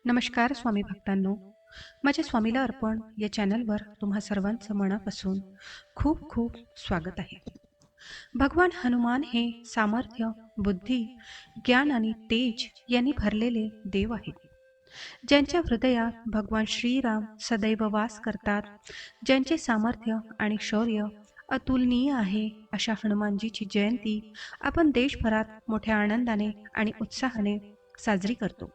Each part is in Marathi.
नमस्कार स्वामी भक्तांनो. माझ्या स्वामीला अर्पण या चॅनलवर तुम्हा सर्वांचं मनापासून खूप खूप स्वागत आहे. भगवान हनुमान हे सामर्थ्य, बुद्धी, ज्ञान आणि तेज यांनी भरलेले देव आहेत. ज्यांच्या हृदयात भगवान श्रीराम सदैव वास करतात, ज्यांचे सामर्थ्य आणि शौर्य अतुलनीय आहे, अशा हनुमानजीची जयंती आपण देशभरात मोठ्या आनंदाने आणि उत्साहाने साजरी करतो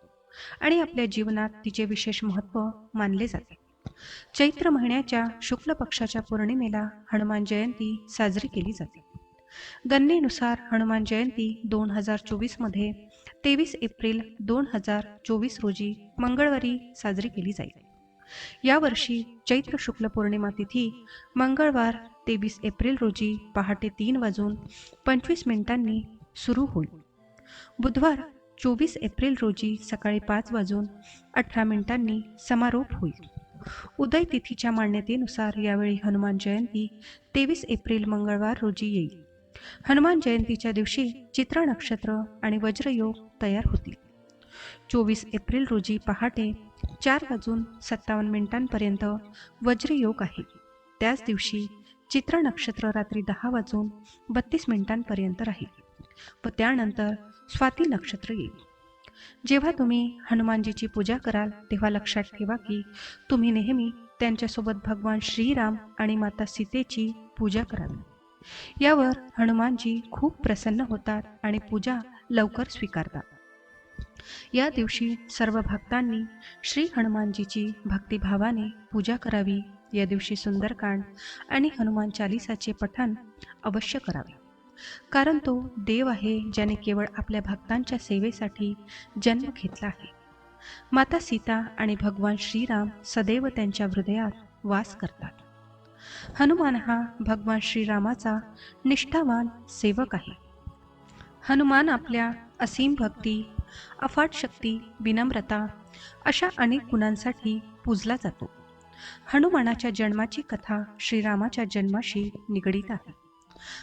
आणि आपल्या जीवनात तिचे विशेष महत्त्व मानले जाते. चैत्र महिन्याच्या शुक्ल पक्षाच्या पौर्णिमेला हनुमान जयंती साजरी केली जाते. गणनेनुसार हनुमान जयंती 2024 मध्ये 23 एप्रिल 2024 रोजी मंगळवारी साजरी केली जाईल. यावर्षी चैत्र शुक्ल पौर्णिमा तिथी मंगळवार 23 एप्रिल रोजी पहाटे 3:25 सुरू होईल. बुधवार 24 एप्रिल रोजी सकाळी 5:18 समारोप होईल. उदय तिथीच्या मान्यतेनुसार यावेळी हनुमान जयंती 23 एप्रिल मंगळवार रोजी येईल. हनुमान जयंतीच्या दिवशी चित्रा नक्षत्र आणि वज्रयोग तयार होतील. 24 एप्रिल रोजी पहाटे 4:57 पर्यंत वज्रयोग आहे. त्याच दिवशी चित्रा नक्षत्र रात्री 10:32 पर्यंत राहील व त्यानंतर स्वाती नक्षत्र येईल. जेव्हा तुम्ही हनुमानजीची पूजा कराल तेव्हा लक्षात ठेवा की तुम्ही नेहमी त्यांच्यासोबत भगवान श्रीराम आणि माता सीतेची पूजा करावी. यावर हनुमानजी खूप प्रसन्न होतात आणि पूजा लवकर स्वीकारतात. या दिवशी सर्व भक्तांनी श्री हनुमानजीची भक्तिभावाने पूजा करावी. या दिवशी सुंदरकांड आणि हनुमान चालीसाचे पठण अवश्य करावे, कारण तो देव आहे ज्याने केवळ आपल्या भक्तांच्या सेवेसाठी जन्म घेतला आहे. माता सीता आणि भगवान श्रीराम सदैव त्यांच्या हृदयात वास करतात. हनुमान हा भगवान श्रीरामाचा निष्ठावान सेवक आहे. हनुमान आपल्या असीम भक्ती, अफाट शक्ती, विनम्रता अशा अनेक गुणांसाठी पूजला जातो. हनुमानाच्या जन्माची कथा श्रीरामाच्या जन्माशी निगडीत आहे.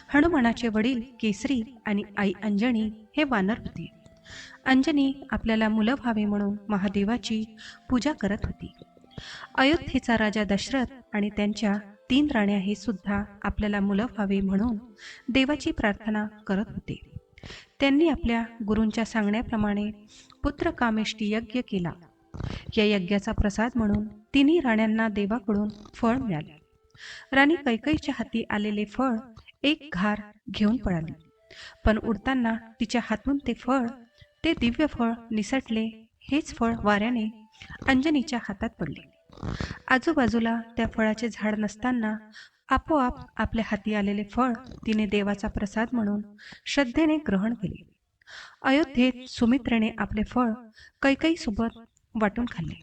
हनुमानाचे वडील केसरी आणि आई अंजनी हे वानर होते. अंजनी आपल्याला मुलं व्हावे म्हणून महादेवाची पूजा करत होती. अयोध्येचा राजा दशरथ आणि त्यांच्या 3 राण्या हे सुद्धा आपल्याला मुलं व्हावे म्हणून देवाची प्रार्थना करत होते. त्यांनी आपल्या गुरूंच्या सांगण्याप्रमाणे पुत्र कामेष्टी यज्ञ केला. या यज्ञाचा प्रसाद म्हणून 3 राण्यांना देवाकडून फळ मिळाले. राणी कैकेयीच्या हाती आलेले फळ एक घार घेऊन पळाली, पण उडताना तिच्या हातून ते दिव्य फळ निसटले. हेच फळ वाऱ्याने अंजनीच्या हातात पडले. आजूबाजूला त्या फळाचे झाड नसताना आपोआप आपल्या हाती आलेले फळ तिने देवाचा प्रसाद म्हणून श्रद्धेने ग्रहण केले. अयोध्येत सुमित्रेने आपले फळ कैकेयीसोबत वाटून खाल्ले.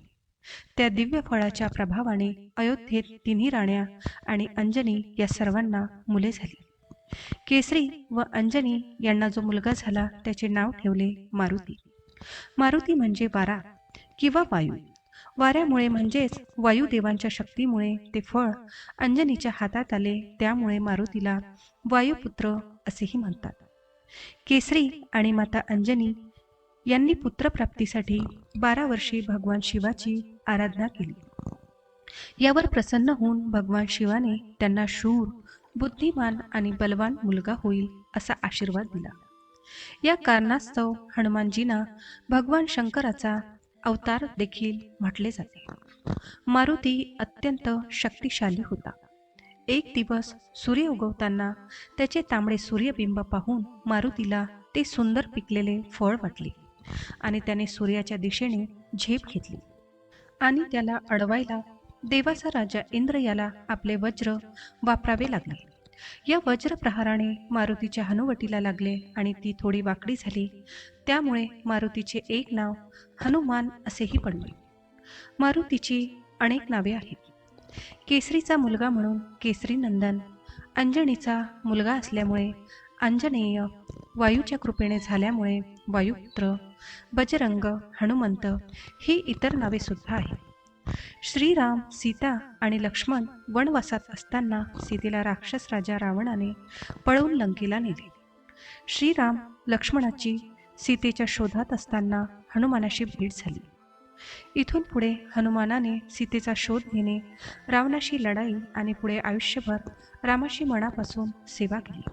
त्या दिव्य फळाच्या प्रभावाने अयोध्येत 3 राण्या आणि अंजनी या सर्वांना मुले झाली. केसरी व अंजनी यांना जो मुलगा झाला त्याचे नाव ठेवले मारुती. मारुती म्हणजे वारा किंवा वायू. वाऱ्यामुळे म्हणजेच वायुदेवांच्या शक्तीमुळे ते फळ अंजनीच्या हातात आले, त्यामुळे मारुतीला वायुपुत्र असेही म्हणतात. केसरी आणि माता अंजनी यांनी पुत्रप्राप्तीसाठी 12 वर्षे भगवान शिवाची आराधना केली. यावर प्रसन्न होऊन भगवान शिवाने त्यांना शूर, बुद्धिमान आणि बलवान मुलगा होईल असा आशीर्वाद दिला. या कारणास्तव हनुमानजींना भगवान शंकराचा अवतार देखील म्हटले जाते. मारुती अत्यंत शक्तिशाली होता. एक दिवस सूर्य उगवताना त्याचे तांबडे सूर्यबिंब पाहून मारुतीला ते सुंदर पिकलेले फळ वाटले आणि त्याने सूर्याच्या दिशेने झेप घेतली आणि त्याला अडवायला देवाचा राजा इंद्र याला आपले वज्र वापरावे लागले. या वज्र प्रहाराने मारुतीच्या हनुवटीला लागले आणि ती थोडी वाकडी झाली. त्यामुळे मारुतीचे एक नाव हनुमान असेही पडले. मारुतीची अनेक नावे आहेत. केसरीचा मुलगा म्हणून केसरी नंदन, अंजनीचा मुलगा असल्यामुळे अंजनेय, वायूच्या कृपेने झाल्यामुळे वायुपुत्र, बजरंग, हनुमंत ही इतर नावे सुद्धा आहेत. श्रीराम, सीता आणि लक्ष्मण वनवासात असताना सीतेला राक्षस राजा रावणाने पळवून लंकेला नेले. श्रीराम लक्ष्मणाची सीतेच्या शोधात असताना हनुमानाशी भेट झाली. इथून पुढे हनुमानाने सीतेचा शोध घेणे, रावणाशी लढाई आणि पुढे आयुष्यभर रामाची मनापासून सेवा केली.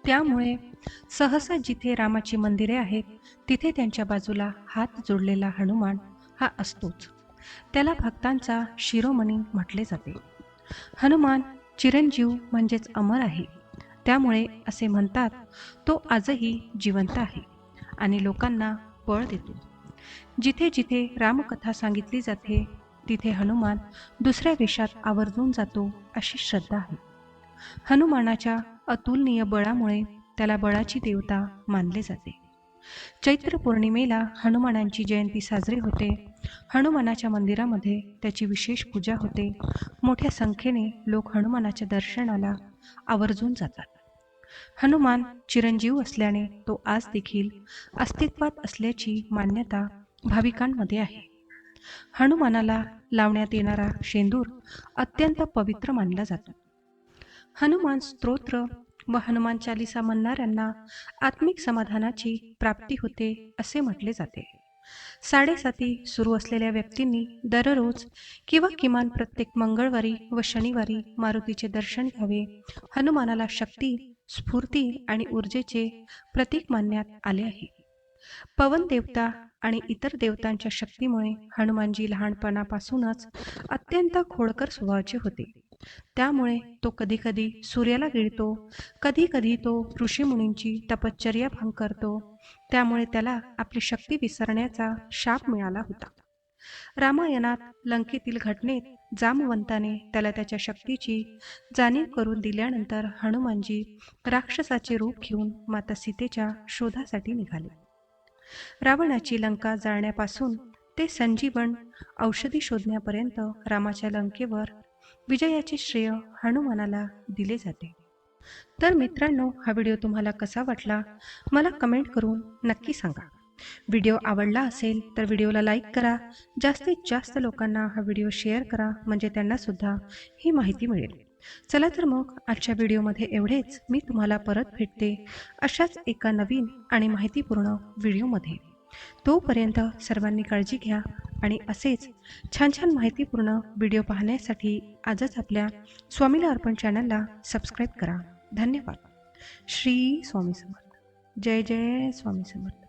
त्यामुळे सहसा जिथे रामाची मंदिरे आहेत तिथे त्यांच्या बाजूला हात जोडलेला हनुमान हा असतोच. त्याला भक्तांचा शिरोमणी म्हटले जाते. हनुमान चिरंजीव म्हणजेच अमर आहे. त्यामुळे असे म्हणतात तो आजही जिवंत आहे आणि लोकांना बळ देतो. जिथे जिथे रामकथा सांगितली जाते तिथे हनुमान दुसऱ्या वेशात आवर्जून जातो अशी श्रद्धा आहे. हनुमानाच्या अतुलनीय बळामुळे त्याला बळाची देवता मानले जाते. चैत्र पौर्णिमेला हनुमानांची जयंती साजरी होते. हनुमानाच्या मंदिरामध्ये त्याची विशेष पूजा होते. मोठ्या संख्येने लोक हनुमानाच्या दर्शनाला आवर्जून जातात. हनुमान चिरंजीव असल्याने तो आज देखील अस्तित्वात असल्याची मान्यता भाविकांमध्ये आहे. हनुमानाला लावण्यात येणारा शेंदूर अत्यंत पवित्र मानला जातो. हनुमान स्तोत्र व हनुमान चालिसा म्हणणाऱ्यांना आत्मिक समाधानाची प्राप्ती होते असे म्हटले जाते. साडेसाती सुरू असलेल्या व्यक्तींनी दररोज किंवा किमान प्रत्येक मंगळवारी व शनिवारी मारुतीचे दर्शन घ्यावे. हनुमानाला शक्ती, स्फूर्ती आणि ऊर्जेचे प्रतीक मानण्यात आले आहे. पवन देवता आणि इतर देवतांच्या शक्तीमुळे हनुमानजी लहानपणापासूनच अत्यंत खोडकर स्वभावाचे होते. त्यामुळे तो कधीकधी सूर्याला गिळतो, कधीकधी तो ऋषीमुनींची तपश्चर्या भंग करतो. त्यामुळे त्याला आपली शक्ती विसरण्याचा शाप मिळाला होता. रामायणात लंकेतील घटनेत जामवंताने त्याला त्याच्या शक्तीची जाणीव करून दिल्यानंतर हनुमानजी राक्षसाचे रूप घेऊन माता सीतेच्या शोधासाठी निघाले. रावणाची लंका जाळण्यापासून ते संजीवन औषधी शोधण्यापर्यंत रामाच्या लंकेवर विजयाचे श्रेय हनुमानाला दिले जाते. तर मित्रांनो, हा व्हिडिओ तुम्हाला कसा वाटला मला कमेंट करून नक्की सांगा. व्हिडिओ आवडला असेल तर व्हिडिओला लाईक करा. जास्तीत जास्त लोकांना हा व्हिडिओ शेअर करा म्हणजे त्यांना सुद्धा ही माहिती मिळेल. चला तर मग आजच्या व्हिडिओमध्ये एवढेच. मी तुम्हाला परत भेटते अशाच एका नवीन आणि माहितीपूर्ण व्हिडिओमध्ये. तोपर्यंत सर्वांनी काळजी घ्या आणि असेच छान छान माहितीपूर्ण व्हिडिओ पाहण्यासाठी आजच आपल्या स्वामीला अर्पण चॅनलला सबस्क्राईब करा. धन्यवाद. श्री स्वामी समर्थ. जय जय स्वामी समर्थ.